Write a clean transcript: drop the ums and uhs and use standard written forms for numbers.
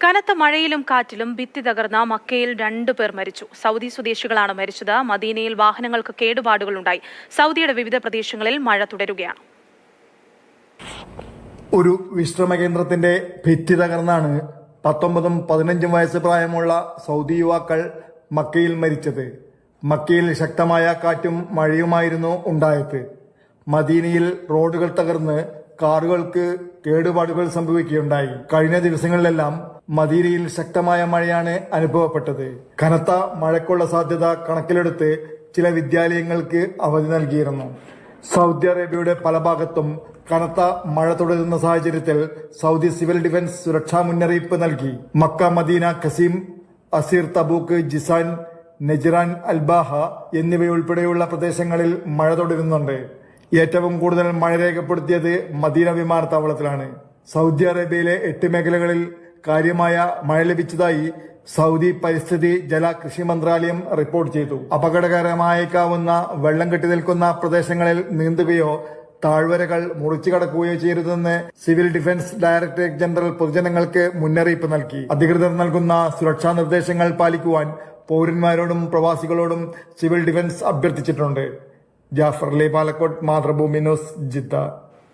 കനത്ത മഴയിലും കാറ്റിലും ഭിത്തി തകർന്ന മക്കയിൽ 2 പേർ മരിച്ചു. സൗദി സ്വദേശികളാണ് മരിച്ചത്. മദീനയിൽ വാഹനങ്ങൾക്ക് കേടുപാടുകളുണ്ടായി. സൗദിയുടെ വിവിധ പ്രദേശങ്ങളിൽ മഴ തുടരുകയാണ്. ഒരു വിശ്രമ കേന്ദ്രത്തിന്റെ ഭിത്തി തകർന്നാണ് 19ഉം 15ഉം വയസ്സ് പ്രായമുള്ള സൗദി യുവാക്കൾ മക്കയിൽ മരിച്ചത്. മക്കയിൽ ശക്തമായ കാറ്റും മഴയുമായിരുന്നു ഉണ്ടായത്. മദീനയിൽ റോഡുകൾ തകർന്ന് കാറുകൾക്ക് കേടുപാടുകൾ സംഭവിക്കുകയുണ്ടായി. കഴിഞ്ഞ ദിവസങ്ങളിലെല്ലാം മദീനയിൽ ശക്തമായ മഴയാണ് അനുഭവപ്പെട്ടത്. കനത്ത മഴയ്ക്കുള്ള സാധ്യത കണക്കിലെടുത്ത് ചില വിദ്യാലയങ്ങൾക്ക് അവധി നൽകിയിരുന്നു. സൗദി അറേബ്യയുടെ പല ഭാഗത്തും കനത്ത മഴ തുടരുന്ന സാഹചര്യത്തിൽ സൗദി സിവിൽ ഡിഫൻസ് സുരക്ഷാ മുന്നറിയിപ്പ് നൽകി. Mecca, Medina, Qassim, Asir, Tabuk, Jizan, Najran, Al Baha എന്നിവയുൾപ്പെടെയുള്ള പ്രദേശങ്ങളിൽ മഴ തുടരുന്നുണ്ട്. ഏറ്റവും കൂടുതൽ മഴ രേഖപ്പെടുത്തിയത് മദീന വിമാനത്താവളത്തിലാണ്. സൗദി അറേബ്യയിലെ 8 മേഖലകളിൽ കാര്യമായ മഴ ലഭിച്ചതായി സൗദി പരിസ്ഥിതി ജല കൃഷി മന്ത്രാലയം റിപ്പോർട്ട് ചെയ്തു. അപകടകരമായേക്കാവുന്ന വെള്ളം കെട്ടി നിൽക്കുന്ന പ്രദേശങ്ങളിൽ നീന്തുകയോ താഴ്വരകൾ മുറിച്ചു കടക്കുകയോ ചെയ്യരുതെന്ന് സിവിൽ ഡിഫൻസ് ഡയറക്ടറേറ്റ് ജനറൽ പൊതുജനങ്ങൾക്ക് മുന്നറിയിപ്പ് നൽകി. അധികൃതർ നൽകുന്ന സുരക്ഷാ നിർദ്ദേശങ്ങൾ പാലിക്കുവാൻ പൌരന്മാരോടും പ്രവാസികളോടും സിവിൽ ഡിഫൻസ് അഭ്യർത്ഥിച്ചിട്ടുണ്ട്. Jafar Ali, Palakkode, Mathrubhumi news, Jeddah.